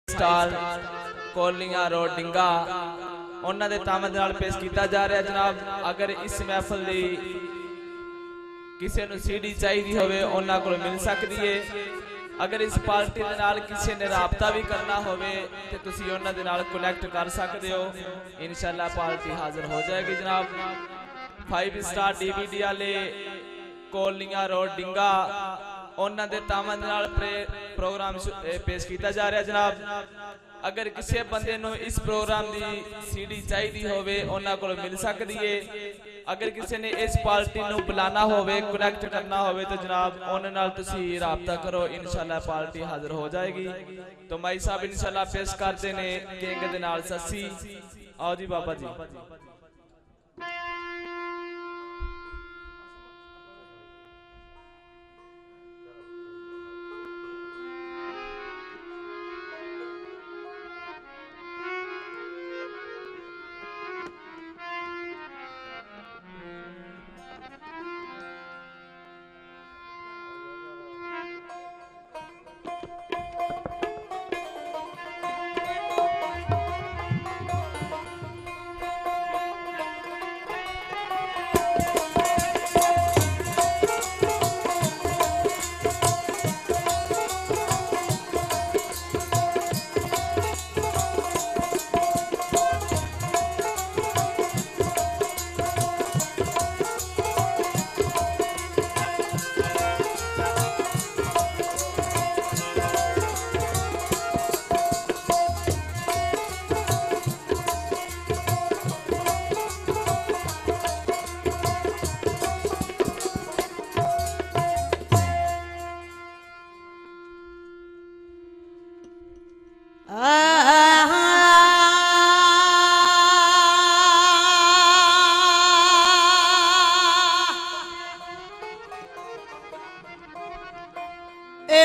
Stall कोलियां road डिंगा उन्होंने तामद नाल पेश किया जा रहा है। जनाब अगर इस महफिल की किसी को सीडी चाहिए होवे उन्हां कोल मिल सकती है। अगर इस पार्टी दे नाल किसी ने राबता भी करना होवे ते तुसी उन्हां दे नाल कनेक्ट कर सकते हो। इंशाअल्लाह पार्टी हाजिर हो जाएगी। जनाब 5 स्टार DVD वाले कोलियां रोड डिंगा उन्होंने तामद नाल प्रोग्राम पेश किया जा रहा है। जनाब अगर किसी बंदे नो इस प्रोग्राम की सीडी चाहिए होवे उन्हां कोल मिल सकती है। अगर किसी ने इस पार्टी नो बुलाना होवे कनेक्ट करना होवे तो जनाब उन्हां नाल तुसी राबता करो। इंशाअल्लाह पार्टी हाजिर हो जाएगी। तो माई साहब इंशाअल्लाह पेश करते ने किंग दे नाल ससी। आओ जी बाबा जी।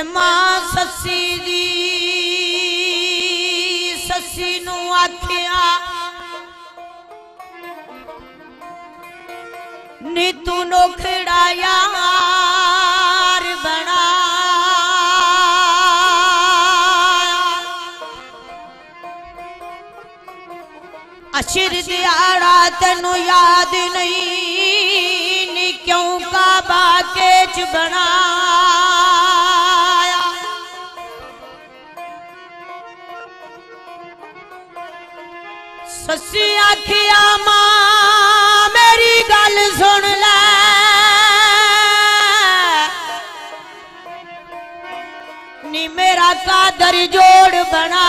मां ससी दी ससी नू आखिया नी तू नोखड़ा यार बना अशिर दिहाड़ा तेनू याद नहीं नी क्यों काबा के च बना ससी आखिया मां मेरी गल सुन ले नी मेरा कादर जोड़ बना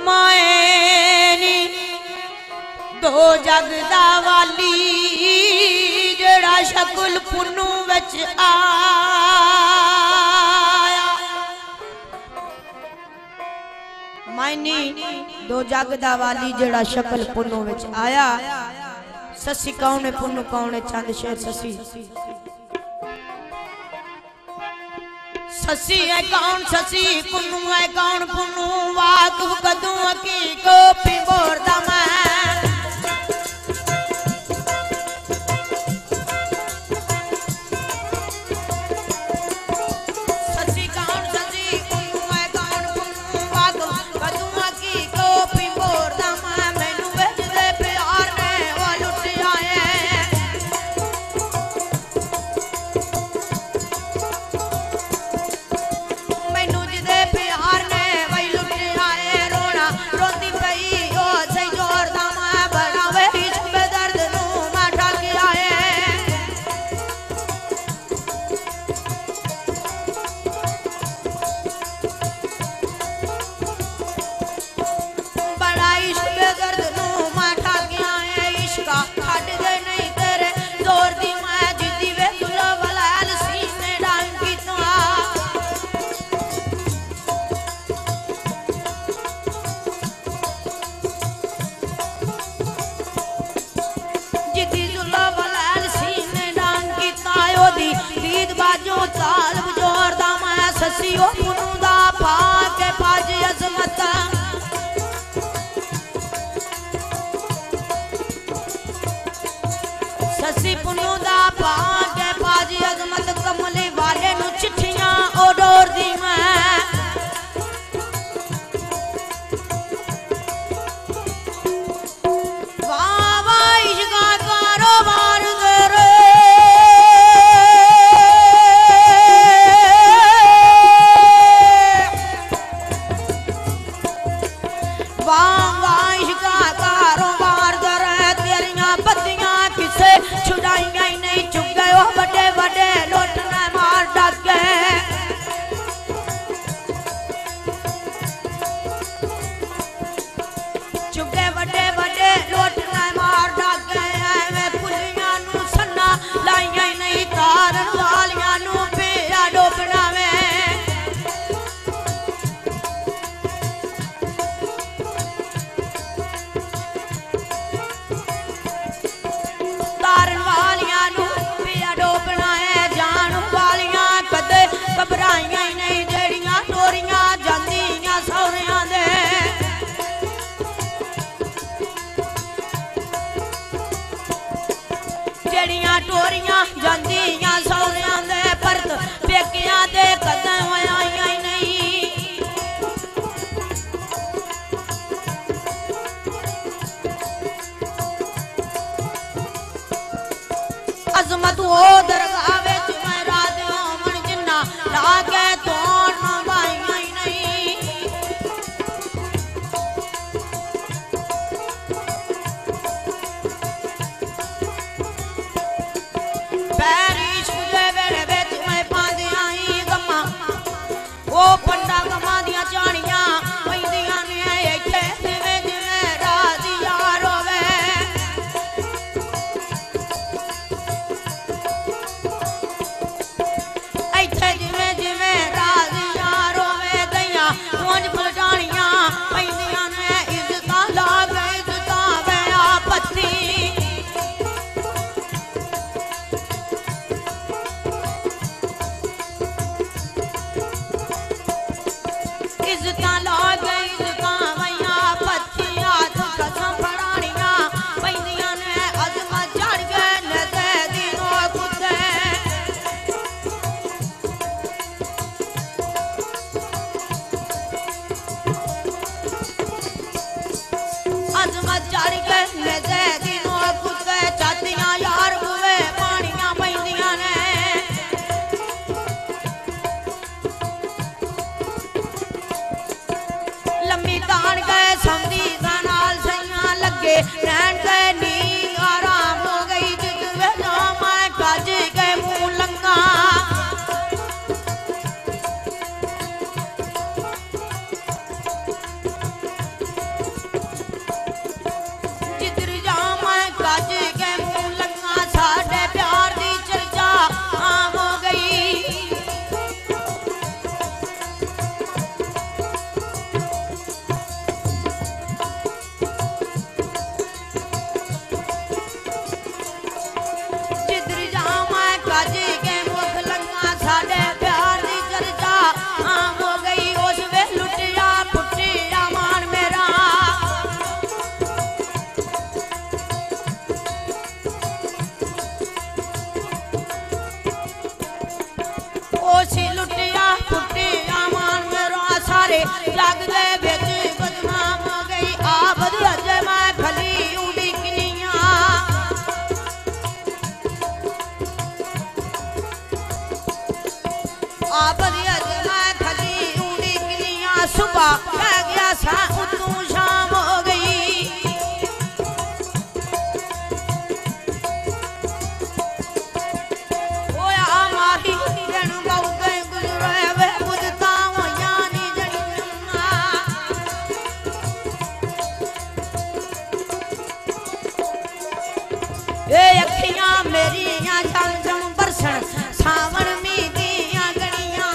माए नी दो जगदा वाली जेड़ा शकुल पुन्नू विच आ मायनी दो जगदा वाली जेड़ा शक्ल पुन्नू विच आया। ससी कौन है पुन्नू कौन है चंद शेर ससी ससी है कौन ससी पुन्नू है कौन पुन्नू वाकफ कदू की कोपी बोरदा मैं ससियो पुन्नू दा भाग पाज अजमत ससी पुन्नू दा भाग पाज अजमत आबदिया मैं खली उड़िकलियां सुबह कह गया सा तू शाम हो गई ओया माही जन बहुत गुजरे वे बुझता हो यानी जनिया ए अखियां मेरियां जम जम बरसन सावन में दियां गणियां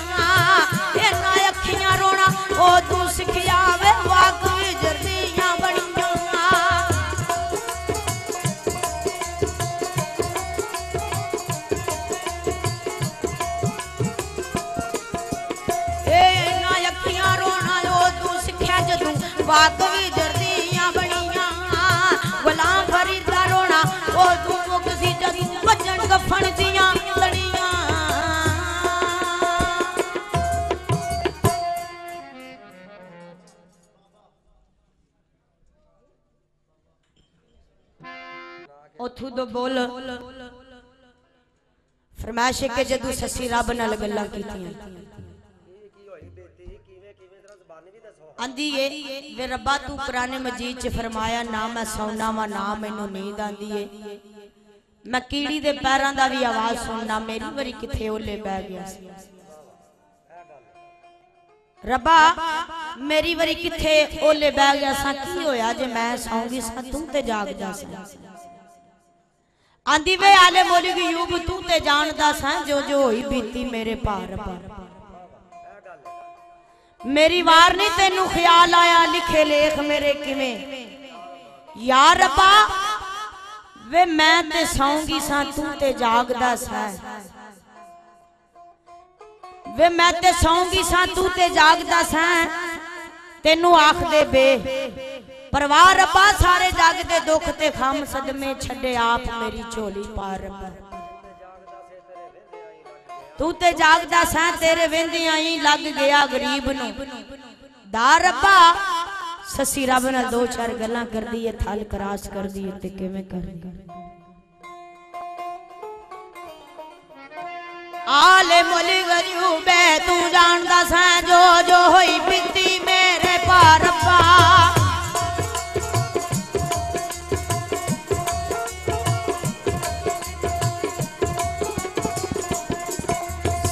ए ना अखियां रोना ओ तू सिखिया वे वाक जर्दियां बणियां ए ना अखियां रोना ओ तू सिखिया जदू वाक जर्दियां बणियां गुलाम फरीद दा रोना ओ तू मुक्सी जदू वजन गफन दियां लड़ियां उथू तो बोल फरमाइश के जदू ससी रब नाल गल्लां कीतियां आंदी है वे रब्बा तू कुरान मजीद च फरमाया ना मैं सौना वा ना मैनू नींद आंदी है मैं कीड़ी दे पैरां दा भी आवाज सुनना मेरी वरी किथे ओले बह गया रब्बा मेरी वरी किथे ओले बह गया सा की होया जे मैं सौंगी सा तू ते जागदा सा आंदी वे आले मौलवी यूब तू ते जानदा सा जो जो होई बीती मेरे पार पर मेरी वार नहीं तेनू ख्याल आया लिखे लेख मेरे किवें यार रब्बा वे मैं ते सौंगी सा तू ते जागदा सा वे मैं ते सौंगी सा तू ते जागदा सा तेनू आख दे बे परवाह रब्बा सारे जग दे दुख ते खम सदमे छड़े आप मेरी झोली पार रब्बा तू ते जागदा सा तेरे वेंदियां ही लग गया गरीब नु दा रब्बा ससी रब नाल दो चार गल्लां कर दी है थल क्रॉस कर दी ते किवें कर आले मोली गरीबे तू जानदा सा जो जो होई बीती मेरे पार रब्बा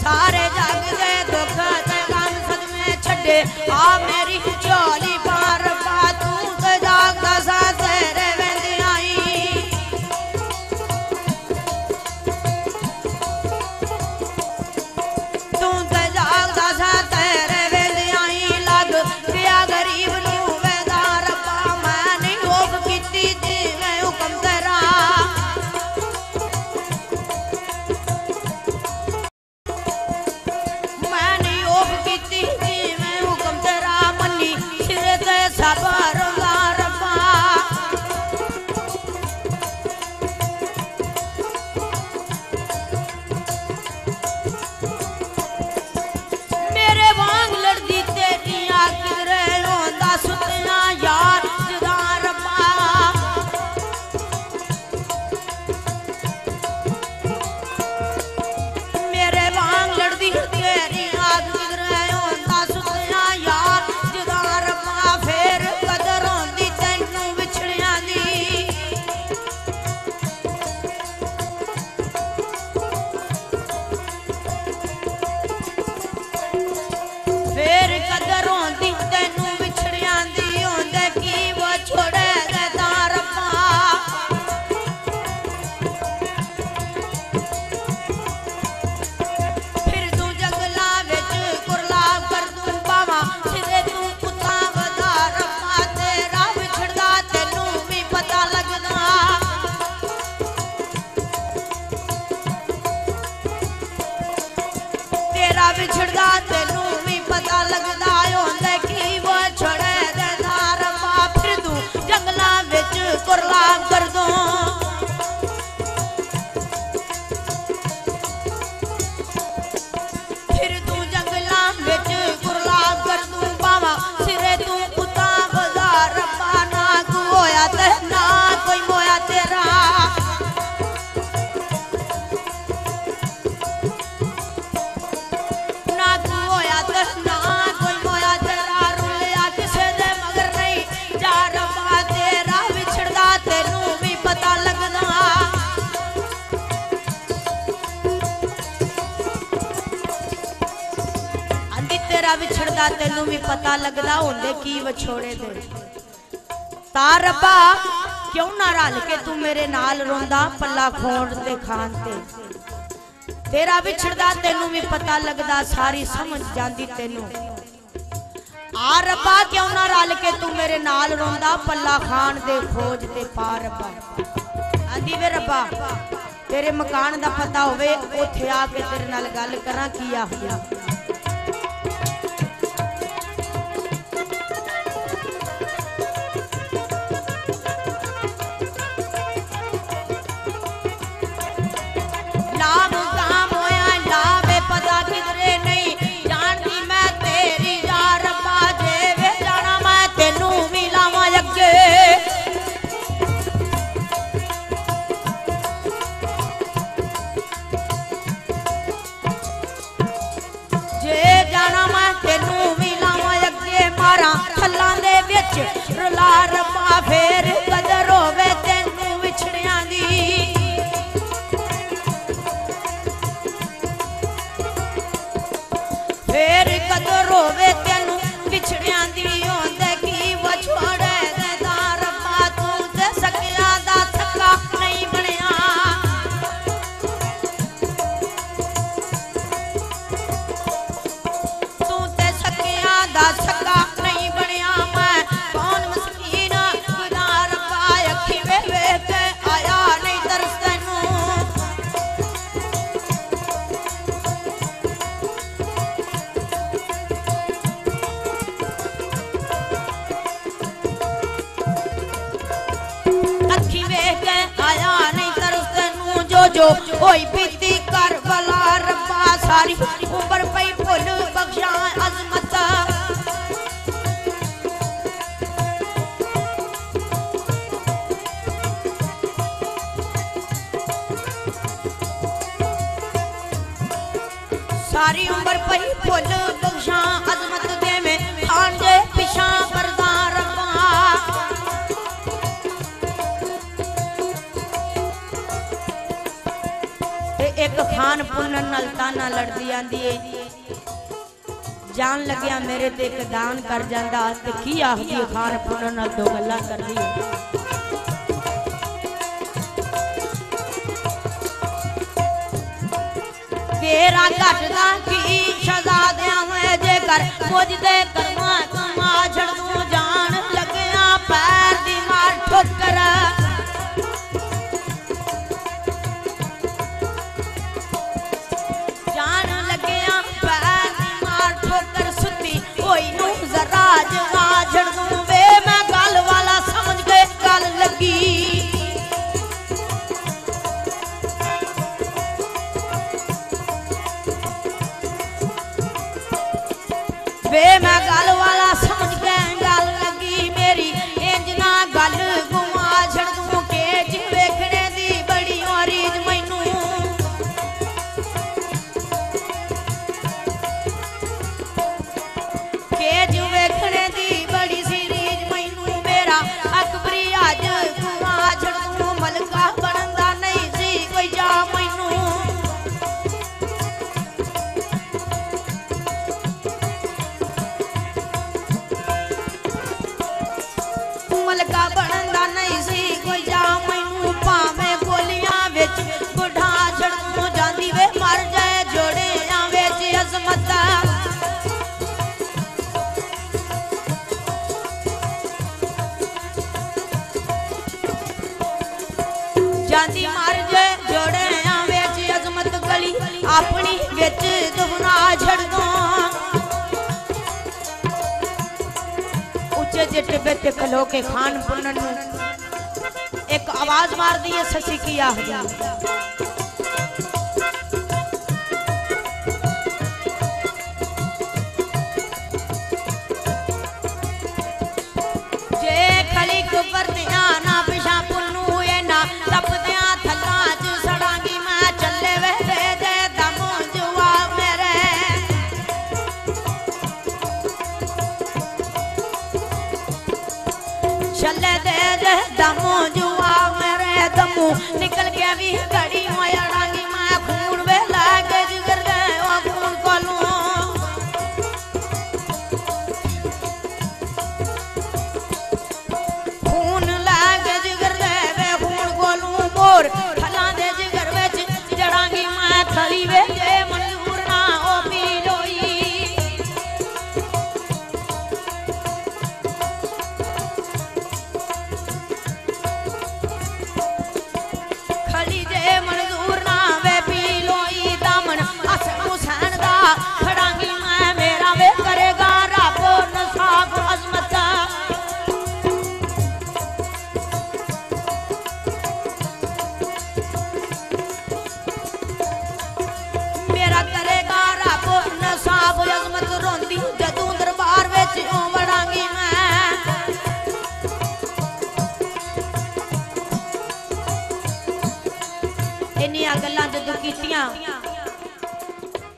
सारे जग दे दुख ते गम सदमे छड़े आ मेरी झोली पार पा तू ते जागदा सा तेरे वेंदी आई तू ते जागदा सा तेरे वेंदी आई लग गया गरीब नू वेदार पा मैं नहीं होप कीती जिवें हुक्म तेरा बिछड़दा तेनू भी पता लगदा होंदा कि वो छड़े दे धार पा फिर तू जंगला विच कुरला कर दो फिर तू जंगला विच कुरला कर दू पावा सिरे तू कुत्ता बाजार पा ना को होया ते ना कोई मोया तेरा तेरा विछड़दा तेनू भी पता लगदा होंदे की विछोड़े दे। ता रब्बा क्यों ना रल के तू मेरे नाल रोंदा पल्ला खोड़ ते खान ते। तेरा विछड़दा तेनू भी पता लगदा सारी समझ जांदी तेनू। आ रब्बा क्यों ना रल के तू मेरे नाल रोंदा पल्ला खान दे खोज ते पा रब्बा। आंदी वे रब्बा तेरे मकान दा पता होवे ओथे आके तेरे नाल गल करां की आखदा। रला रब्बा फेर कदर होवे तेनू विछड़ियां दी। फेर कदर होवे तेनू विछड़ियां दी होंदे की वछोड़े दे दा रब्बा तू ते सकिया दा थक्का नहीं बनया। तू ते सकिया दा थक्का नहीं बनया। जो होई बीती कर बला रब्बा सारी उम्र पई भुल बख्शा अजमत। सारी उम्र पई भुल बख्शा अजमत दे में खान दे पिछा करदा रब्बा। एक खान पुनन नल ताना लड़दी आंदी है जान लग्या मेरे ते एक दान कर जांदा ते की आखदी खान पुनन नल दो गल्लां करदी है। तेरा घटदा की शहजादियां में जेकर मुझ दे कर्मा कमा छड़ दूं जान लग्या पैर दी मार ठोकर। वे मैं गल वाला समझ के गल लगी मेरी इंजना गल गुमा छड़ दूं केज वेखने दी बड़ी रीज मैनू। केज वेखने दी बड़ी सी रीज मैनू मेरा अकबरी अज गुमा छड़ दूं मलका बनदा नहीं सी कोई जा मैनू। मलका बनदा नहीं सी कोई जा मैनू भावें गोलियां विच बुढ़ा छड़ू जांदी वे मर जाए जोड़ियां विच अजमत। जांदी मर जाए जोड़ियां विच अजमत गली अपनी विच दुगना छड़ दो। टिब्बे ते खलो के खान पुनन एक आवाज मार दी है ससी की आखदी। जे खली कुबर ना पिछा पुन्नू ए ना टपदियां थल्ला च सड़ांगी मैं चले वे दे दम जुआ मेरे। चले दे दमो जुआ मेरे दमू निकल के भी घड़ी मोयड़ांगी मैं खून वे लागे जिगर दे खून कोलू।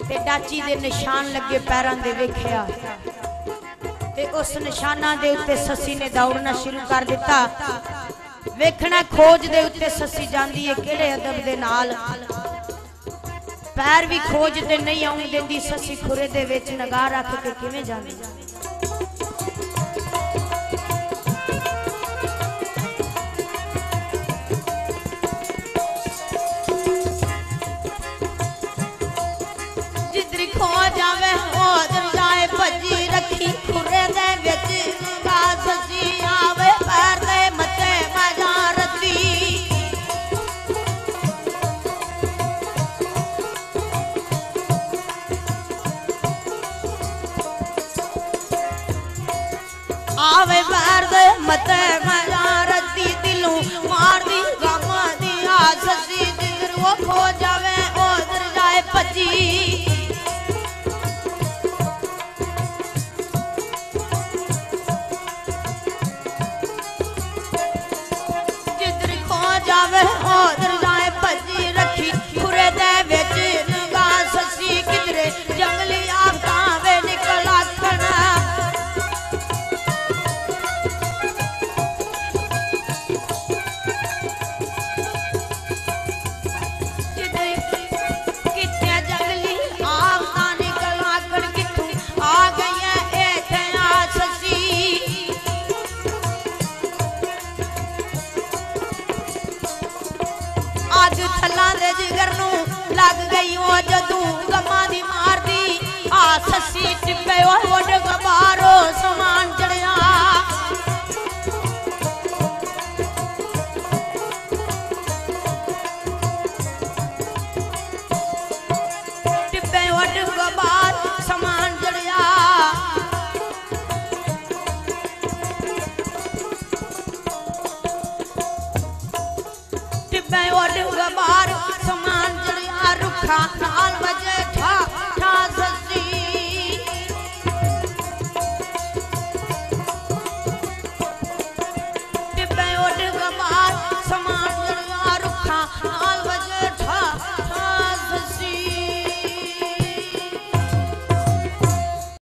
ते डाची दे निशान लगे पैरों दे वेखिया ते उस निशाना दे उत्ते ससी ने दौड़ना शुरू कर दिता। वेखना खोज दे उत्ते ससी जांदी है किहड़े अदब दे नाल, पैर भी खोज ते नहीं आउण देंदी। ससी खुरे दे विच नगाह रख के किवें जांदी। जिधर खो जावे उधर जाए भजी रखी खुरे दे विच नगाह। ससी आवे पैर दे मते मजा रती। आवे पैर दे मते मजा रती। दिलों मार दी गम दी ससी जिधर वो खो जावे उधर जाए भजी। जावे उधर जाए भजी रखी खुरे दे विच नगाह। ससी किधरे जंगली आफतां वे निकल आखण। जिधरे किथे जंगली आफतां निकल आखण किथों आ गई है इत्थे आ ससी। अग थल्ला दे जिगर नू लग गई ओ जदू गमा दी मार दी आ ससी टिप्पे ओ उड गबारो समान चढ़िया। टिप्पे उड गबार समान चढ़िया। टिप्पे उड गबार समान चढ़िया। रुखा नाल वजे